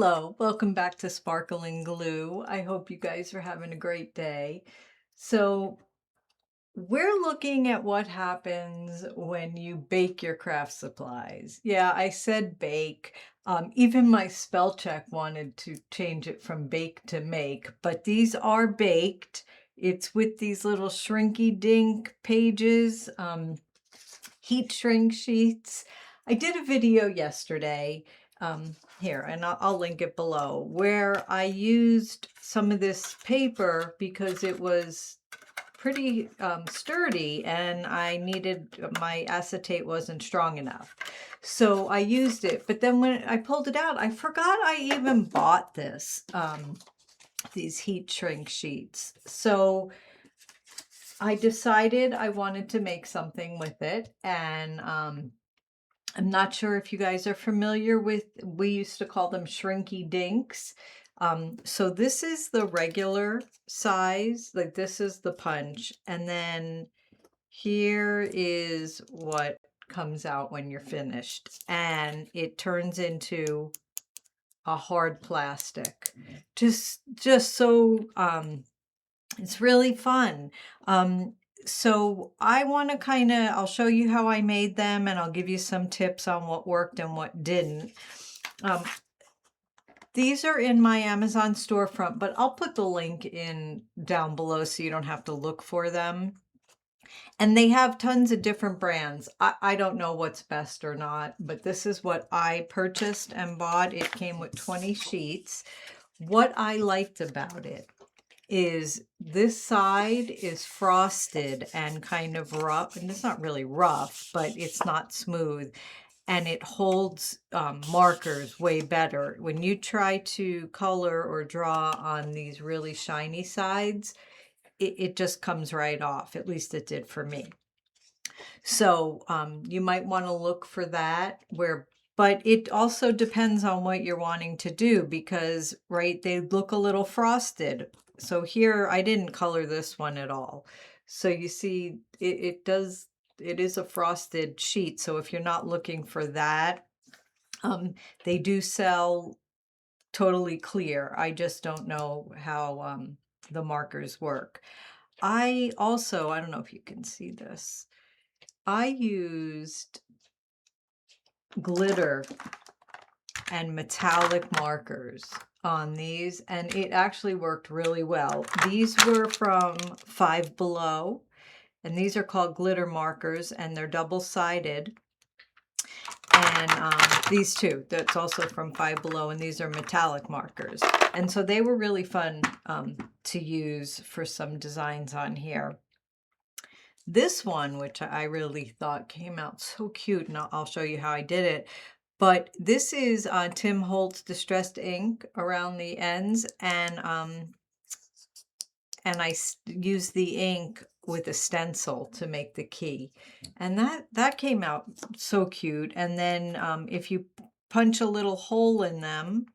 Hello, welcome back to Sparkling Glue. I hope you guys are having a great day. So, we're looking at what happens when you bake your craft supplies. Yeah, I said bake. Even my spell check wanted to change it from bake to make, but these are baked. It's with these little shrinky dink pages, heat shrink sheets. I did a video yesterday, here, and I'll link it below, where I used some of this paper because it was pretty sturdy and I needed, my acetate wasn't strong enough. So I used it, but then when I pulled it out, I forgot I even bought this, these heat shrink sheets. So I decided I wanted to make something with it, and I'm not sure if you guys are familiar with, we used to call them shrinky dinks. So this is the regular size, like this is the punch, and then here is what comes out when you're finished, and it turns into a hard plastic. Just so it's really fun. So I want to I'll show you how I made them and I'll give you some tips on what worked and what didn't. These are in my Amazon storefront, but I'll put the link in down below so you don't have to look for them. And they have tons of different brands. I don't know what's best or not, but this is what I purchased and bought. It came with 20 sheets. What I liked about it is this side is frosted and kind of rough, and it's not really rough, but it's not smooth, and it holds markers way better. When you try to color or draw on these really shiny sides, it just comes right off. At least it did for me. So you might want to look for that, but it also depends on what you're wanting to do because, right, they look a little frosted. So here, I didn't color this one at all. So you see, it is a frosted sheet. So if you're not looking for that, they do sell totally clear. I just don't know how the markers work. I don't know if you can see this. I used glitter and metallic markers on these, and it actually worked really well. These were from Five Below, and these are called glitter markers, and they're double-sided. And these two, that's also from Five Below, and these are metallic markers. And so they were really fun to use for some designs on here. This one, which I really thought came out so cute, and I'll show you how I did it. But this is Tim Holtz Distressed Ink around the ends, and I used the ink with a stencil to make the key, and that came out so cute. And then if you punch a little hole in them,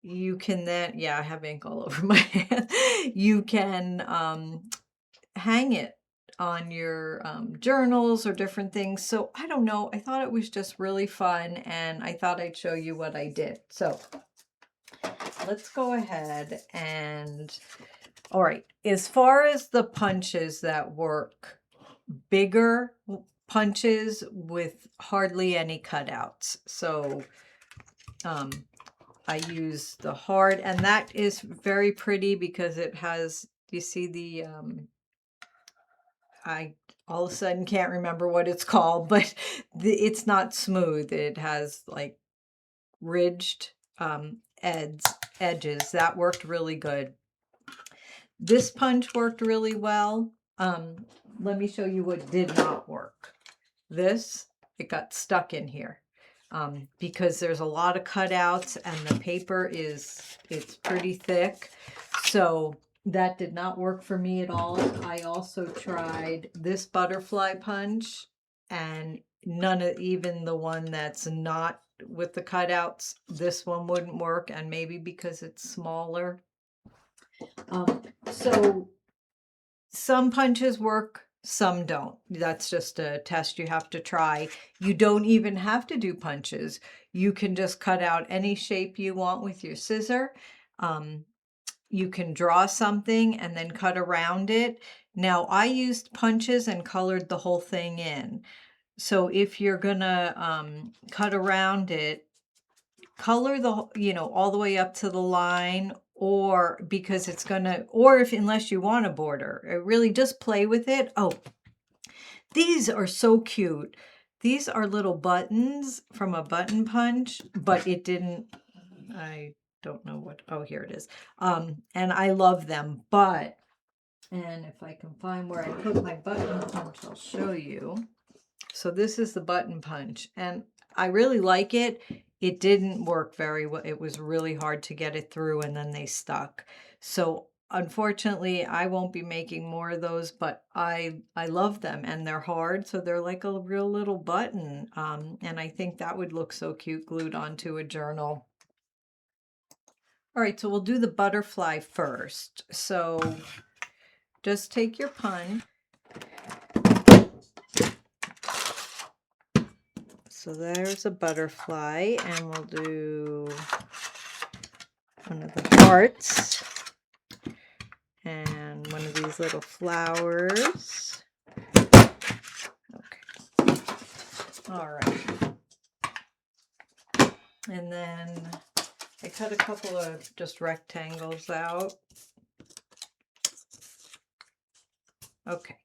you can then, yeah, I have ink all over my hand. You can hang it on your journals or different things. So I don't know, I thought it was just really fun, and I thought I'd show you what I did. So let's go ahead and, all right, as far as the punches that work, bigger punches with hardly any cutouts. So I use the hard, and that is very pretty because it has, you see the I all of a sudden can't remember what it's called, but it's not smooth. It has like ridged edges. That worked really good. This punch worked really well. Let me show you what did not work. This, it got stuck in here because there's a lot of cutouts and the paper it's pretty thick. So that did not work for me at all. I also tried this butterfly punch, and even the one that's not with the cutouts, this one wouldn't work, and maybe because it's smaller. So some punches work, some don't. That's just a test you have to try. You don't even have to do punches. You can just cut out any shape you want with your scissor. You can draw something and then cut around it. Now, I used punches and colored the whole thing in. So if you're gonna cut around it, color the, all the way up to the line, or because it's gonna, or if, unless you want a border, really just play with it. Oh, these are so cute. These are little buttons from a button punch, but it didn't, I don't know what, oh, here it is. And I love them, but, and if I can find where I put my button punch, I'll show you. So this is the button punch, and I really like it. It didn't work very well. It was really hard to get it through, and then they stuck. So unfortunately, I won't be making more of those, but I love them, and they're hard, so they're like a real little button. And I think that would look so cute glued onto a journal. All right, so we'll do the butterfly first. So just take your punch. So there's a butterfly, and we'll do one of the hearts and one of these little flowers. Okay. All right. And then I cut a couple of just rectangles out. Okay.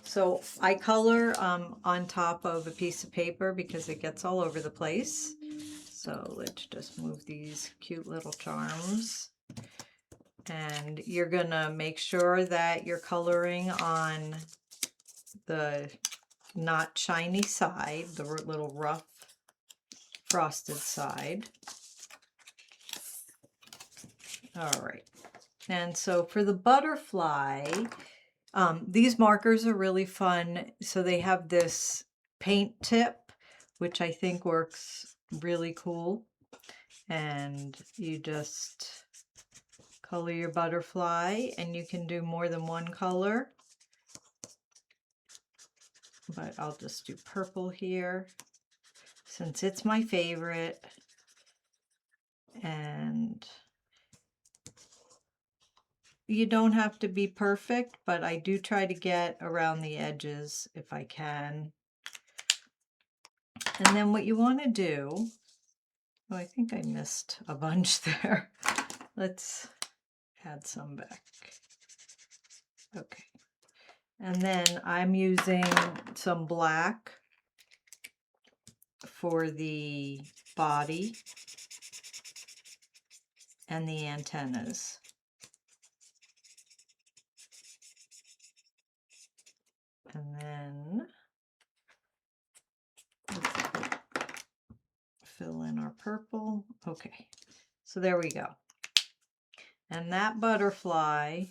So I color on top of a piece of paper because it gets all over the place. So let's just move these cute little charms. And you're gonna make sure that you're coloring on the not shiny side, the little rough frosted side. All right. And so for the butterfly, these markers are really fun. So they have this paint tip, which I think works really cool. And you just color your butterfly, and you can do more than one color. But I'll just do purple here since it's my favorite. And you don't have to be perfect, but I do try to get around the edges if I can. And then what you want to do, oh, I think I missed a bunch there. Let's add some back. Okay. And then I'm using some black for the body and the antennas. And then let's fill in our purple. Okay, so there we go. And that butterfly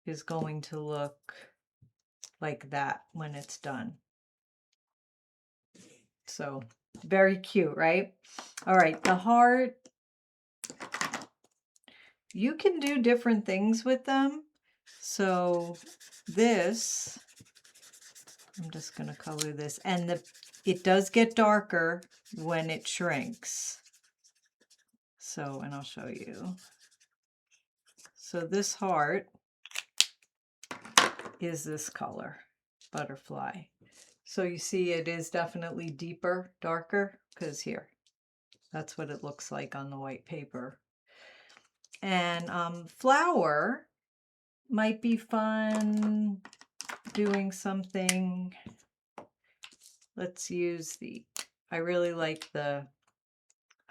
is going to look like that when it's done. So very cute, right? All right, the heart, you can do different things with them. So this, I'm just going to color this, and it does get darker when it shrinks. So, and I'll show you. So this heart is this color, butterfly. So you see it is definitely deeper, darker, because here, that's what it looks like on the white paper. And flower might be fun doing something. Let's use I really like the,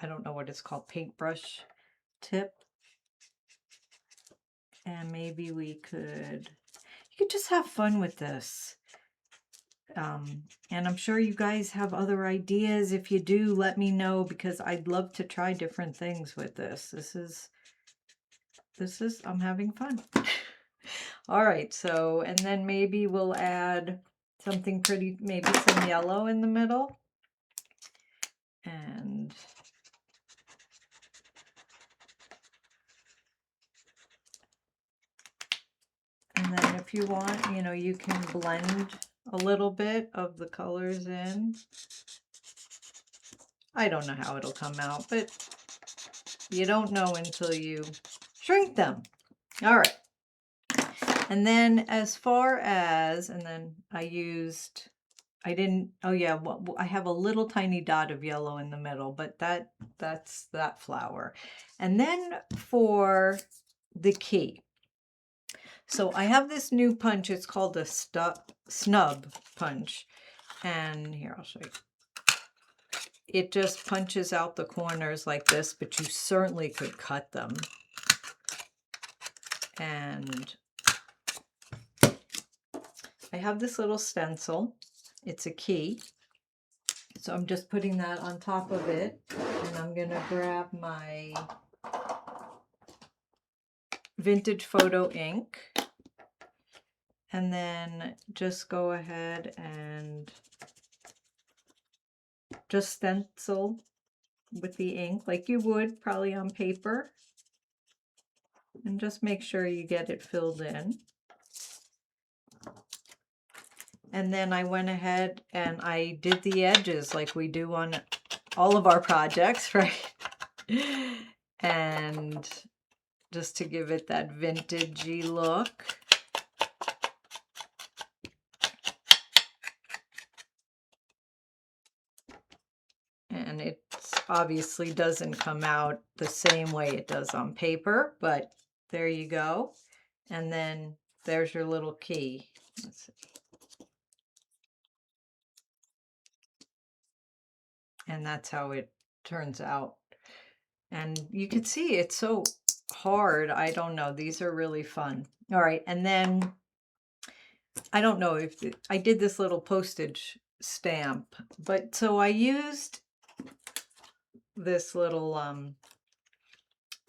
I don't know what it's called, paintbrush tip. And maybe you could just have fun with this. And I'm sure you guys have other ideas. If you do, let me know, because I'd love to try different things with this. This is, I'm having fun. All right, so, and then maybe we'll add something pretty, maybe some yellow in the middle. And then if you want, you can blend a little bit of the colors in. I don't know how it'll come out, but you don't know until you shrink them. All right. And then as far as, and then I didn't, oh yeah, well, I have a little tiny dot of yellow in the middle, but that's that flower. And then for the key. So I have this new punch, it's called a snub punch. And here, I'll show you. It just punches out the corners like this, but you certainly could cut them. And I have this little stencil. It's a key. So I'm just putting that on top of it. And I'm going to grab my vintage photo ink. And then just go ahead and just stencil with the ink like you would probably on paper. And just make sure you get it filled in. And then I went ahead and I did the edges like we do on all of our projects, right? And just to give it that vintagey look. And it obviously doesn't come out the same way it does on paper, but there you go. And then there's your little key. Let's see. And that's how it turns out. And you can see it's so hard. I don't know. These are really fun. All right. And then I don't know if I did this little postage stamp, but so I used this little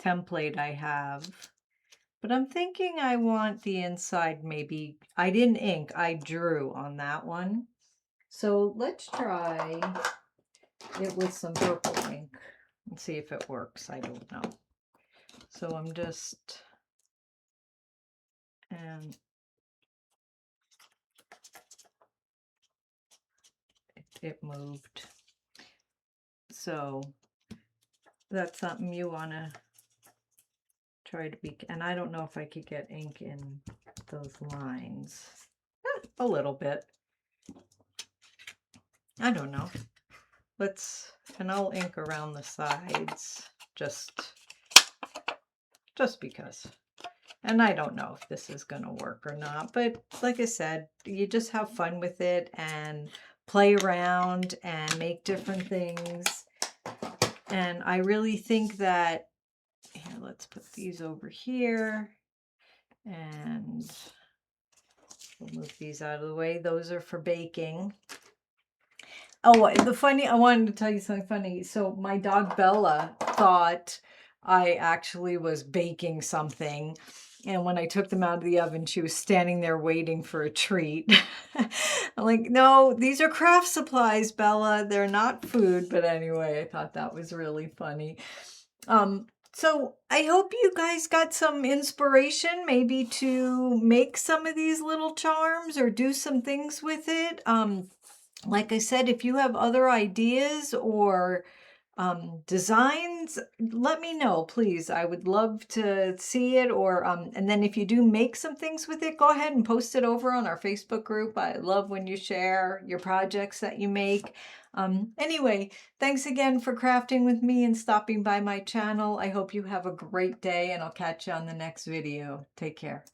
template I have, but I'm thinking I want the inside maybe, I didn't ink, I drew on that one. So let's try it with some purple ink and see if it works. I don't know. So I'm just, and it moved. So that's something you want to try to be, and I don't know if I could get ink in those lines. A little bit. I don't know. And I'll ink around the sides just because. And I don't know if this is going to work or not, but like I said, you just have fun with it and play around and make different things. And I really think that, here, let's put these over here and we'll move these out of the way. Those are for baking. Oh, I wanted to tell you something funny. So my dog Bella thought I actually was baking something. And when I took them out of the oven, she was standing there waiting for a treat. I'm like, no, these are craft supplies, Bella. They're not food. But anyway, I thought that was really funny. So I hope you guys got some inspiration maybe to make some of these little charms or do some things with it. Like I said, if you have other ideas or designs, let me know, please. I would love to see it. Or and then if you do make some things with it, go ahead and post it over on our Facebook group. I love when you share your projects that you make. Anyway, thanks again for crafting with me and stopping by my channel. I hope you have a great day, and I'll catch you on the next video. Take care.